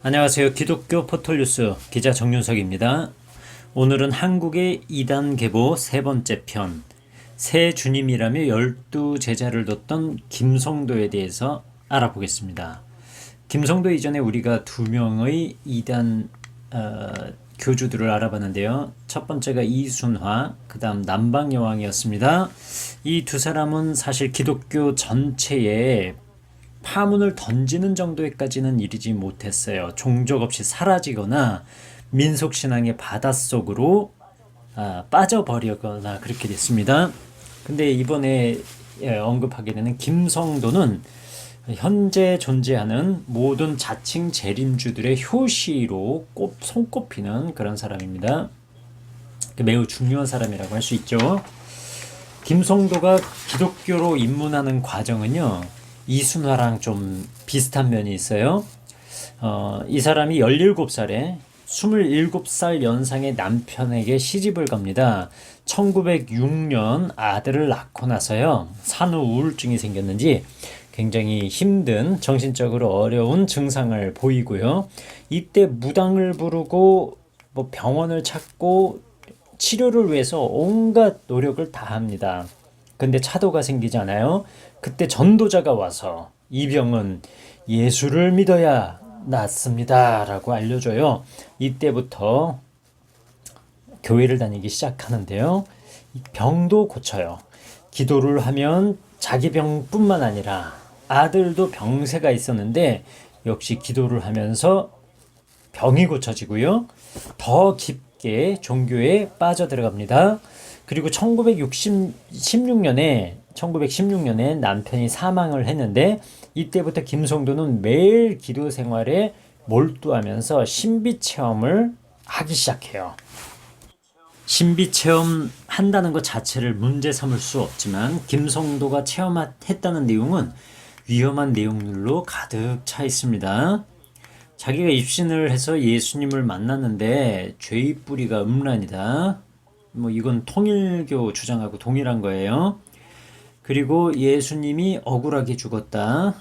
안녕하세요. 기독교 포털뉴스 기자 정윤석입니다. 오늘은 한국의 이단 계보 세 번째 편, 새 주님이라며 12제자를 뒀던 김성도에 대해서 알아보겠습니다. 김성도 이전에 우리가 두 명의 이단 교주들을 알아봤는데요. 첫 번째가 이순화, 그 다음 남방여왕이었습니다. 이 두 사람은 사실 기독교 전체에 파문을 던지는 정도에까지는 이르지 못했어요. 종족 없이 사라지거나 민속신앙의 바닷속으로 빠져버리거나 그렇게 됐습니다. 근데 이번에 언급하게 되는 김성도는 현재 존재하는 모든 자칭 재림주들의 효시로 손꼽히는 그런 사람입니다. 매우 중요한 사람이라고 할 수 있죠. 김성도가 기독교로 입문하는 과정은요, 이순화랑 좀 비슷한 면이 있어요. 이 사람이 17살에 27살 연상의 남편에게 시집을 갑니다. 1906년 아들을 낳고 나서요, 산후 우울증이 생겼는지 굉장히 힘든, 정신적으로 어려운 증상을 보이고요. 이때 무당을 부르고 병원을 찾고 치료를 위해서 온갖 노력을 다합니다. 근데 차도가 생기지 않아요. 그때 전도자가 와서 이 병은 예수를 믿어야 낫습니다 라고 알려줘요. 이때부터 교회를 다니기 시작하는데요. 병도 고쳐요. 기도를 하면 자기 병뿐만 아니라 아들도 병세가 있었는데 역시 기도를 하면서 병이 고쳐지고요. 더 깊게 종교에 빠져들어갑니다. 그리고 1916년에 남편이 사망을 했는데, 이때부터 김성도는 매일 기도 생활에 몰두하면서 신비 체험을 하기 시작해요. 신비 체험 한다는 것 자체를 문제 삼을 수 없지만 김성도가 체험했다는 내용은 위험한 내용들로 가득 차 있습니다. 자기가 입신을 해서 예수님을 만났는데 죄의 뿌리가 음란이다. 이건 통일교 주장하고 동일한 거예요. 그리고 예수님이 억울하게 죽었다.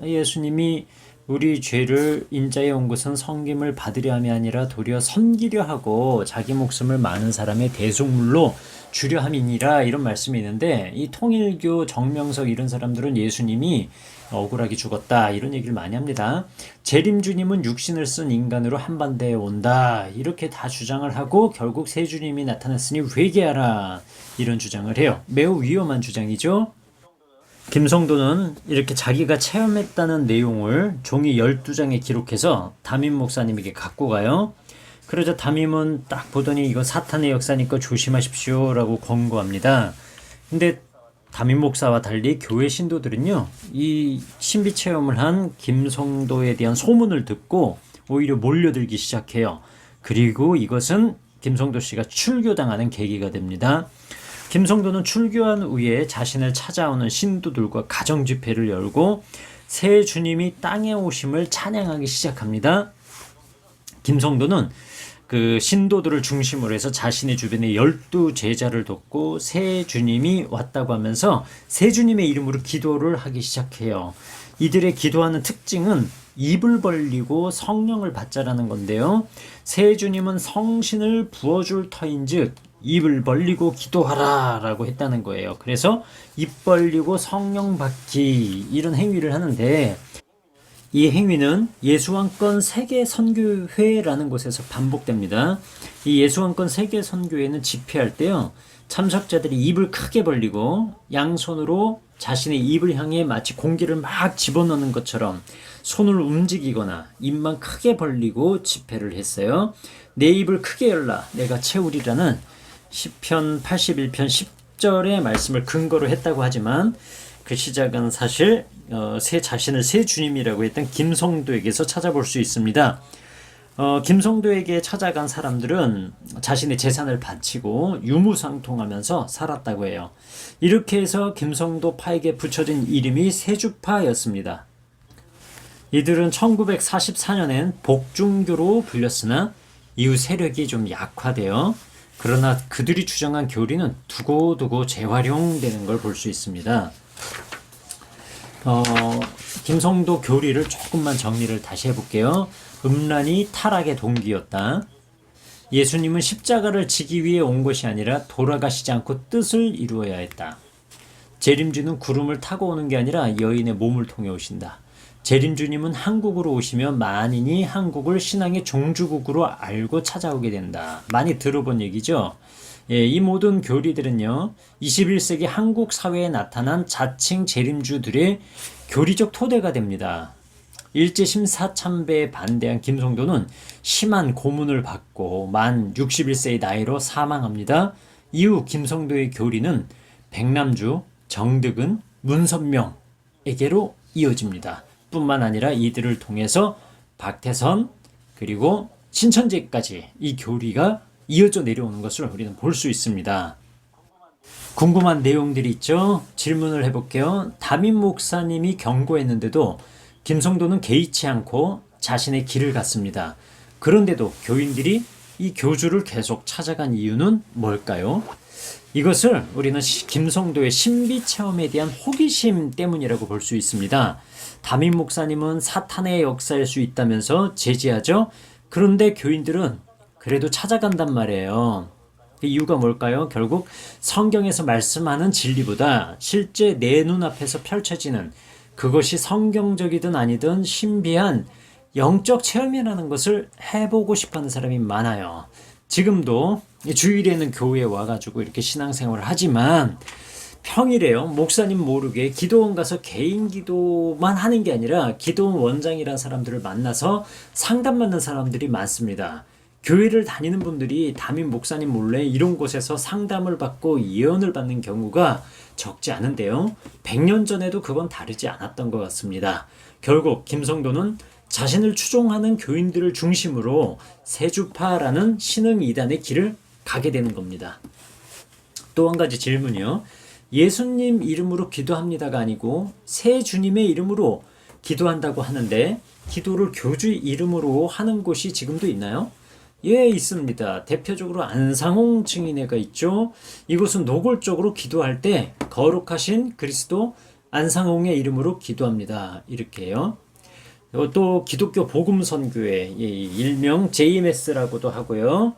예수님이 우리 죄를 인자에 온 것은 섬김을 받으려 함이 아니라 도리어 섬기려 하고 자기 목숨을 많은 사람의 대속물로 주려 함이니라, 이런 말씀이 있는데, 이 통일교 정명석 이런 사람들은 예수님이 억울하게 죽었다 이런 얘기를 많이 합니다. 재림주님은 육신을 쓴 인간으로 한반대에 온다 이렇게 다 주장을 하고, 결국 새 주님이 나타났으니 회개하라 이런 주장을 해요. 매우 위험한 주장이죠. 김성도는 이렇게 자기가 체험했다는 내용을 종이 12장에 기록해서 담임 목사님에게 갖고 가요. 그러자 담임은 딱 보더니 이건 사탄의 역사니까 조심하십시오 라고 권고합니다. 근데 담임 목사와 달리 교회 신도들은요, 이 신비 체험을 한 김성도에 대한 소문을 듣고 오히려 몰려들기 시작해요. 그리고 이것은 김성도 씨가 출교당하는 계기가 됩니다. 김성도는 출교한 후에 자신을 찾아오는 신도들과 가정 집회를 열고 새 주님이 땅에 오심을 찬양하기 시작합니다. 김성도는 그 신도들을 중심으로 해서 자신의 주변에 12제자를 뒀고 새 주님이 왔다고 하면서 새 주님의 이름으로 기도를 하기 시작해요. 이들의 기도하는 특징은 입을 벌리고 성령을 받자라는 건데요. 새 주님은 성신을 부어줄 터인즉 입을 벌리고 기도하라 라고 했다는 거예요. 그래서 입 벌리고 성령 받기 이런 행위를 하는데, 이 행위는 예수왕권 세계선교회라는 곳에서 반복됩니다. 이 예수왕권 세계선교회는 집회할 때요, 참석자들이 입을 크게 벌리고 양손으로 자신의 입을 향해 마치 공기를 막 집어넣는 것처럼 손을 움직이거나 입만 크게 벌리고 집회를 했어요. 내 입을 크게 열라 내가 채우리라는 시편 81편 10절의 말씀을 근거로 했다고 하지만, 그 시작은 사실 자신을 새 주님이라고 했던 김성도에게서 찾아볼 수 있습니다. 김성도에게 찾아간 사람들은 자신의 재산을 바치고 유무상통하면서 살았다고 해요. 이렇게 해서 김성도 파에게 붙여진 이름이 세주파였습니다. 이들은 1944년엔 복중교로 불렸으나 이후 세력이 좀 약화되어, 그러나 그들이 주장한 교리는 두고두고 재활용되는 걸 볼 수 있습니다. 어, 김성도 교리를 조금만 정리를 다시 해볼게요. 음란이 타락의 동기였다. 예수님은 십자가를 지기 위해 온 것이 아니라 돌아가시지 않고 뜻을 이루어야 했다. 재림주는 구름을 타고 오는 게 아니라 여인의 몸을 통해 오신다. 재림주님은 한국으로 오시면 만인이 한국을 신앙의 종주국으로 알고 찾아오게 된다. 많이 들어본 얘기죠? 예, 이 모든 교리들은요, 21세기 한국 사회에 나타난 자칭 재림주들의 교리적 토대가 됩니다. 일제심 사참배에 반대한 김성도는 심한 고문을 받고 만 61세의 나이로 사망합니다. 이후 김성도의 교리는 백남주, 정득은, 문선명에게로 이어집니다. 뿐만 아니라 이들을 통해서 박태선 그리고 신천지까지 이 교리가 이어져 내려오는 것을 우리는 볼 수 있습니다. 궁금한 내용들이 있죠? 질문을 해볼게요. 담임 목사님이 경고했는데도 김성도는 개의치 않고 자신의 길을 갔습니다. 그런데도 교인들이 이 교주를 계속 찾아간 이유는 뭘까요? 이것을 우리는 김성도의 신비 체험에 대한 호기심 때문이라고 볼 수 있습니다. 담임 목사님은 사탄의 역사일 수 있다면서 제지하죠. 그런데 교인들은 그래도 찾아간단 말이에요. 그 이유가 뭘까요? 결국 성경에서 말씀하는 진리보다 실제 내 눈앞에서 펼쳐지는 그것이 성경적이든 아니든 신비한 영적 체험이라는 것을 해보고 싶어하는 사람이 많아요. 지금도 주일에는 교회에 와가지고 이렇게 신앙생활을 하지만 평일에요. 목사님 모르게 기도원 가서 개인 기도만 하는 게 아니라 기도원 원장이라는 사람들을 만나서 상담받는 사람들이 많습니다. 교회를 다니는 분들이 담임 목사님 몰래 이런 곳에서 상담을 받고 예언을 받는 경우가 적지 않은데요. 100년 전에도 그건 다르지 않았던 것 같습니다. 결국 김성도는 자신을 추종하는 교인들을 중심으로 세주파라는 신흥 이단의 길을 가게 되는 겁니다. 또 한 가지 질문이요. 예수님 이름으로 기도합니다가 아니고 새 주님의 이름으로 기도한다고 하는데 기도를 교주 이름으로 하는 곳이 지금도 있나요? 예, 있습니다. 대표적으로 안상홍 증인회가 있죠. 이곳은 노골적으로 기도할 때 거룩하신 그리스도 안상홍의 이름으로 기도합니다. 이렇게요. 또 기독교 복음선교회, 일명 JMS라고도 하고요.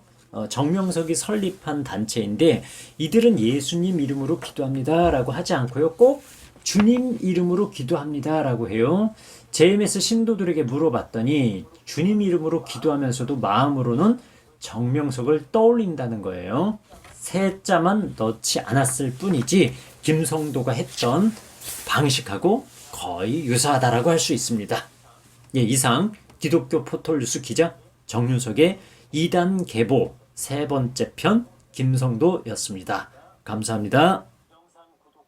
정명석이 설립한 단체인데 이들은 예수님 이름으로 기도합니다 라고 하지 않고요. 꼭 주님 이름으로 기도합니다 라고 해요. JMS 신도들에게 물어봤더니 주님 이름으로 기도하면서도 마음으로는 정명석을 떠올린다는 거예요. 세 자만 넣지 않았을 뿐이지 김성도가 했던 방식하고 거의 유사하다라고 할 수 있습니다. 예, 이상 기독교 포털뉴스 기자 정윤석의 2단 계보 세 번째 편 김성도였습니다. 감사합니다.